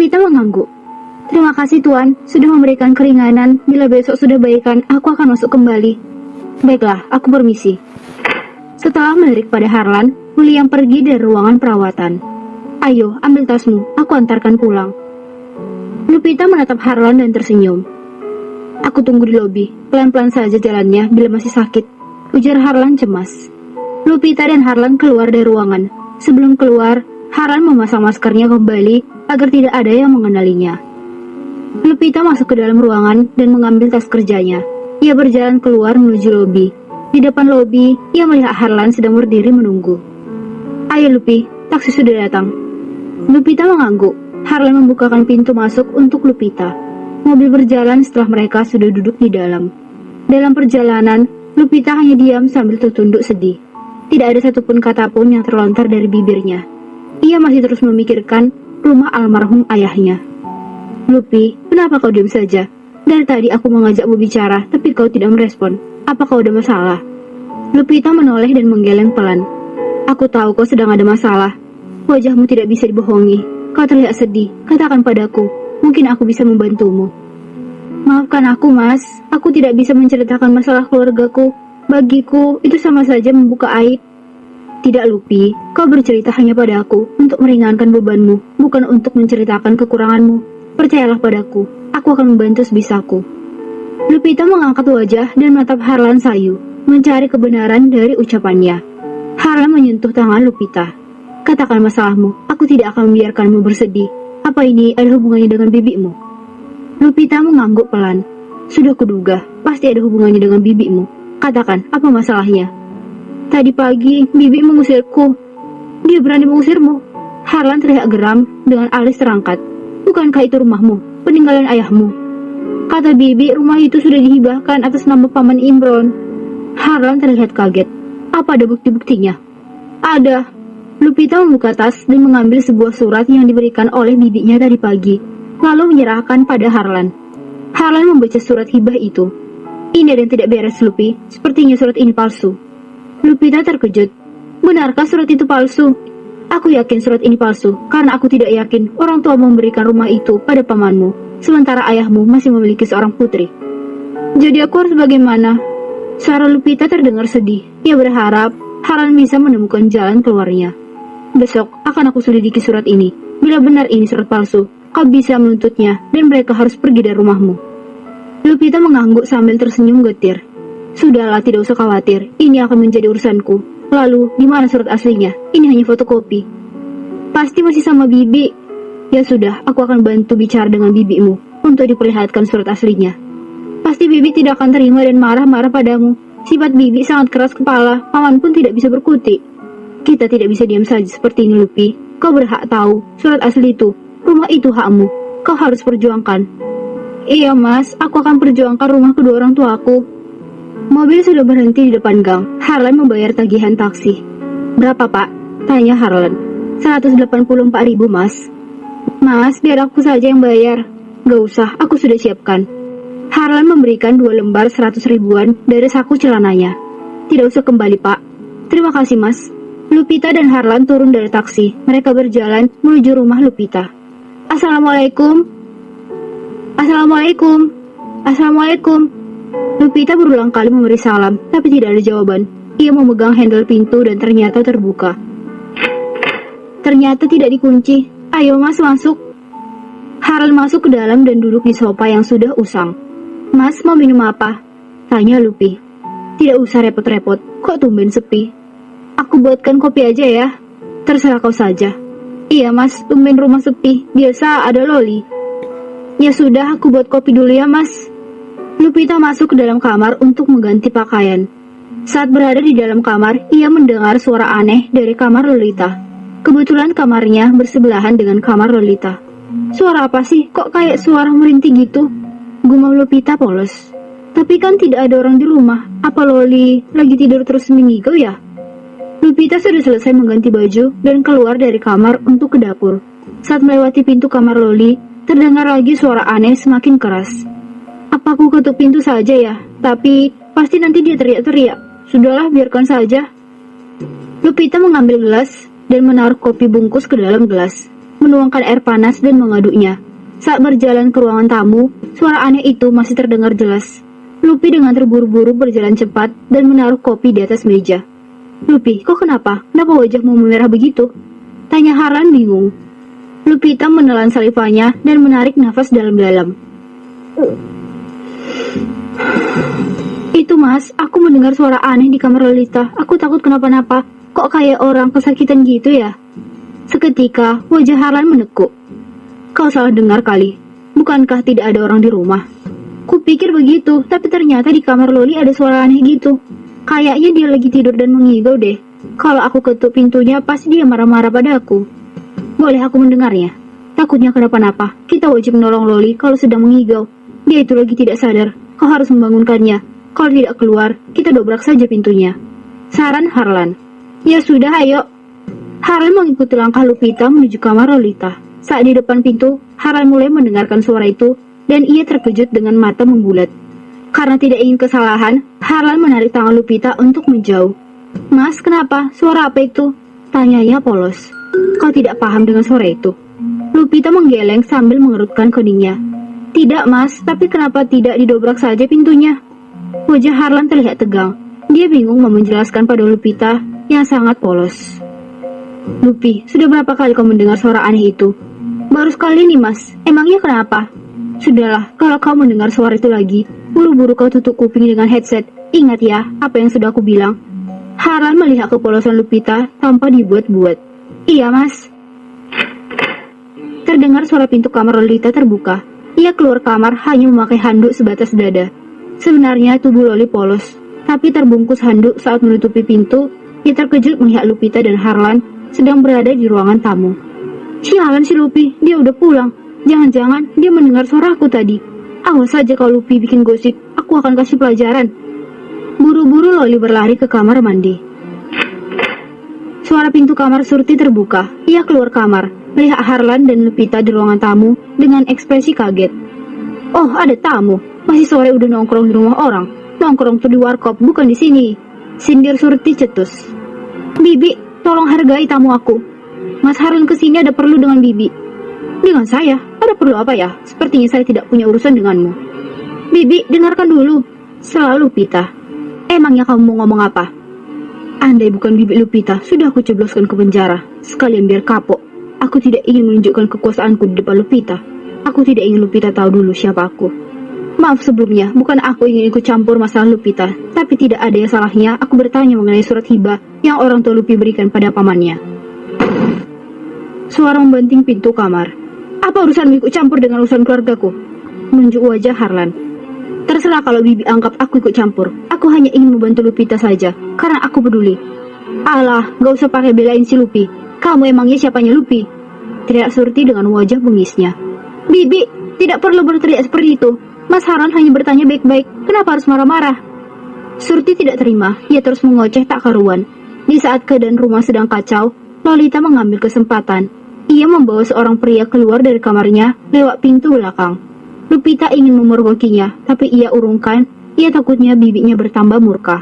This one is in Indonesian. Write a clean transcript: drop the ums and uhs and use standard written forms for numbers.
Lupita mengangguk. Terima kasih Tuan, sudah memberikan keringanan. Bila besok sudah baikan, aku akan masuk kembali. Baiklah, aku permisi. Setelah melirik pada Harlan, William pergi dari ruangan perawatan. Ayo, ambil tasmu, aku antarkan pulang. Lupita menatap Harlan dan tersenyum. Aku tunggu di lobi, pelan-pelan saja jalannya bila masih sakit, ujar Harlan cemas. Lupita dan Harlan keluar dari ruangan. Sebelum keluar, Harlan memasang maskernya kembali agar tidak ada yang mengenalinya. Lupita masuk ke dalam ruangan dan mengambil tas kerjanya. Ia berjalan keluar menuju lobi. Di depan lobi, ia melihat Harlan sedang berdiri menunggu. Ayo Lupi, taksi sudah datang. Lupita mengangguk. Harlan membukakan pintu masuk untuk Lupita. Mobil berjalan setelah mereka sudah duduk di dalam. Dalam perjalanan, Lupita hanya diam sambil tertunduk sedih. Tidak ada satupun kata pun yang terlontar dari bibirnya. Ia masih terus memikirkan rumah almarhum ayahnya. Lupi, kenapa kau diam saja? Dari tadi aku mengajakmu bicara, tapi kau tidak merespon. Apa kau ada masalah? Lupita menoleh dan menggeleng pelan. Aku tahu kau sedang ada masalah. Wajahmu tidak bisa dibohongi. Kau terlihat sedih. Katakan padaku. Mungkin aku bisa membantumu. Maafkan aku, Mas. Aku tidak bisa menceritakan masalah keluargaku. Bagiku, itu sama saja membuka aib. Tidak, Lupi. Kau bercerita hanya padaku untuk meringankan bebanmu, bukan untuk menceritakan kekuranganmu. Percayalah padaku. Aku akan membantu sebisaku. Lupita mengangkat wajah dan menatap Harlan sayu, mencari kebenaran dari ucapannya. Harlan menyentuh tangan Lupita. Katakan masalahmu. Aku tidak akan membiarkanmu bersedih. Apa ini ada hubungannya dengan bibimu? Lupita mengangguk pelan. Sudah kuduga, pasti ada hubungannya dengan bibimu. Katakan, apa masalahnya? Tadi pagi, bibi mengusirku. Dia berani mengusirmu. Harlan terlihat geram dengan alis terangkat. Bukankah itu rumahmu, peninggalan ayahmu? Kata bibi, rumah itu sudah dihibahkan atas nama Paman Imron. Harlan terlihat kaget. Apa ada bukti-buktinya? Ada. Lupita membuka tas dan mengambil sebuah surat yang diberikan oleh bibinya tadi pagi, lalu menyerahkan pada Harlan. Harlan membaca surat hibah itu. Ini ada yang tidak beres, Lupi. Sepertinya surat ini palsu. Lupita terkejut. Benarkah surat itu palsu? Aku yakin surat ini palsu, karena aku tidak yakin orang tua memberikan rumah itu pada pamanmu, sementara ayahmu masih memiliki seorang putri. Jadi aku harus bagaimana? Suara Lupita terdengar sedih. Ia berharap Harlan bisa menemukan jalan keluarnya. Besok akan aku selidiki surat ini. Bila benar ini surat palsu, kau bisa menuntutnya dan mereka harus pergi dari rumahmu. Lupita mengangguk sambil tersenyum getir. Sudahlah, tidak usah khawatir. Ini akan menjadi urusanku. Lalu, di mana surat aslinya? Ini hanya fotokopi. Pasti masih sama bibi. Ya sudah, aku akan bantu bicara dengan bibimu untuk diperlihatkan surat aslinya. Pasti bibi tidak akan terima dan marah-marah padamu. Sifat bibi sangat keras kepala. Paman pun tidak bisa berkutik. Kita tidak bisa diam saja seperti ini, Lupi. Kau berhak tahu surat asli itu. Rumah itu hakmu. Kau harus perjuangkan. Iya, Mas. Aku akan perjuangkan rumah kedua orang tuaku. Mobil sudah berhenti di depan gang. Harlan membayar tagihan taksi. Berapa, Pak? Tanya Harlan. 184.000, Mas. Mas, biar aku saja yang bayar. Gak usah, aku sudah siapkan. Harlan memberikan 2 lembar 100 ribuan dari saku celananya. Tidak usah kembali, Pak. Terima kasih, Mas. Lupita dan Harlan turun dari taksi. Mereka berjalan menuju rumah Lupita. Assalamualaikum. Assalamualaikum. Assalamualaikum. Lupita berulang kali memberi salam, tapi tidak ada jawaban. Ia memegang handle pintu dan ternyata terbuka. Ternyata tidak dikunci. Ayo, Mas, masuk. Harlan masuk ke dalam dan duduk di sofa yang sudah usang. Mas, mau minum apa? Tanya Lupi. Tidak usah repot-repot. Kok tumben sepi? Aku buatkan kopi aja ya. Terserah kau saja. Iya, Mas, tumben rumah sepi. Biasa ada Loli. Ya sudah, aku buat kopi dulu ya, Mas. Lupita masuk ke dalam kamar untuk mengganti pakaian. Saat berada di dalam kamar, ia mendengar suara aneh dari kamar Lolita. Kebetulan kamarnya bersebelahan dengan kamar Lolita. Suara apa sih? Kok kayak suara merintih gitu? Gumam Lupita polos. Tapi kan tidak ada orang di rumah. Apa Loli lagi tidur terus mengigau ya? Lupita sudah selesai mengganti baju dan keluar dari kamar untuk ke dapur. Saat melewati pintu kamar Loli, terdengar lagi suara aneh semakin keras. Apa aku ketuk pintu saja ya? Tapi pasti nanti dia teriak-teriak. Sudahlah, biarkan saja. Lupita mengambil gelas dan menaruh kopi bungkus ke dalam gelas. menuangkan air panas dan mengaduknya. Saat berjalan ke ruangan tamu, suara aneh itu masih terdengar jelas. Luffy dengan terburu-buru berjalan cepat dan menaruh kopi di atas meja. "Luffy, kok kenapa? Kenapa wajahmu memerah begitu?" tanya Harlan bingung. Lupita menelan salivanya dan menarik nafas dalam-dalam. "Itu mas, aku mendengar suara aneh di kamar Lolita. Aku takut kenapa-napa. Kok kayak orang kesakitan gitu ya?" Seketika, wajah Harlan menekuk. "Kau salah dengar kali. Bukankah tidak ada orang di rumah?" "Kupikir begitu, tapi ternyata di kamar Loli ada suara aneh gitu. Kayaknya dia lagi tidur dan mengigau deh. Kalau aku ketuk pintunya, pasti dia marah-marah pada aku. Boleh aku mendengarnya? Takutnya kenapa-napa. Kita wajib menolong Loli kalau sedang mengigau. Dia itu lagi tidak sadar. Kau harus membangunkannya. Kalau tidak keluar, kita dobrak saja pintunya," saran Harlan. "Ya sudah, ayo." Harlan mengikuti langkah Lupita menuju kamar Lolita. Saat di depan pintu, Harlan mulai mendengarkan suara itu, dan ia terkejut dengan mata membulat. Karena tidak ingin kesalahan, Harlan menarik tangan Lupita untuk menjauh. "Mas, kenapa? Suara apa itu?" tanyanya polos. "Kau tidak paham dengan suara itu?" Lupita menggeleng sambil mengerutkan keningnya. "Tidak, Mas, tapi kenapa tidak didobrak saja pintunya?" Wajah Harlan terlihat tegang. Dia bingung mau menjelaskan pada Lupita yang sangat polos. "Luffy, sudah berapa kali kau mendengar suara aneh itu?" "Baru sekali nih, Mas. Emangnya kenapa?" "Sudahlah, kalau kau mendengar suara itu lagi, buru-buru kau tutup kuping dengan headset. Ingat ya, apa yang sudah aku bilang." Harlan melihat kepolosan Lupita tanpa dibuat-buat. "Iya, Mas." Terdengar suara pintu kamar Lolita terbuka. Ia keluar kamar hanya memakai handuk sebatas dada. Sebenarnya tubuh Loli polos, tapi terbungkus handuk saat menutupi pintu. Ia terkejut melihat Lupita dan Harlan sedang berada di ruangan tamu. "Sialan si Luffy, dia udah pulang. Jangan-jangan dia mendengar suaraku tadi. Awas saja kalau Luffy bikin gosip, aku akan kasih pelajaran." Buru-buru Loli berlari ke kamar mandi. Suara pintu kamar Surti terbuka. Ia keluar kamar, melihat Harlan dan Lupita di ruangan tamu dengan ekspresi kaget. "Oh, ada tamu. Masih sore udah nongkrong di rumah orang. Nongkrong tuh di warkop, bukan di sini," sindir Surti cetus. "Bibi, tolong hargai tamu aku. Mas Harlan kesini ada perlu dengan Bibi." "Dengan saya? Ada perlu apa ya? Sepertinya saya tidak punya urusan denganmu." "Bibi, dengarkan dulu," selalu Lupita. "Emangnya kamu mau ngomong apa?" "Andai bukan Bibi Lupita, sudah aku cebloskan ke penjara. Sekalian biar kapok. Aku tidak ingin menunjukkan kekuasaanku di depan Lupita. Aku tidak ingin Lupita tahu dulu siapa aku. Maaf sebelumnya, bukan aku ingin ikut campur masalah Lupita, tapi tidak ada yang salahnya aku bertanya mengenai surat hibah yang orang tua Luffy berikan pada pamannya." Suara membanting pintu kamar. "Apa urusanmu ikut campur dengan urusan keluargaku?" menunjuk wajah Harlan. "Terserah kalau Bibi anggap aku ikut campur. Aku hanya ingin membantu Lupita saja, karena aku peduli." "Alah, gak usah pakai belain si Luffy. Kamu emangnya siapanya Luffy?" teriak Surti dengan wajah bengisnya. "Bibi, tidak perlu berteriak seperti itu. Mas Harlan hanya bertanya baik-baik. Kenapa harus marah-marah?" Surti tidak terima. Ia terus mengoceh tak karuan. Di saat keadaan rumah sedang kacau, Lolita mengambil kesempatan. Ia membawa seorang pria keluar dari kamarnya lewat pintu belakang. Lupita ingin memergokinya, tapi ia urungkan. Ia takutnya bibinya bertambah murka.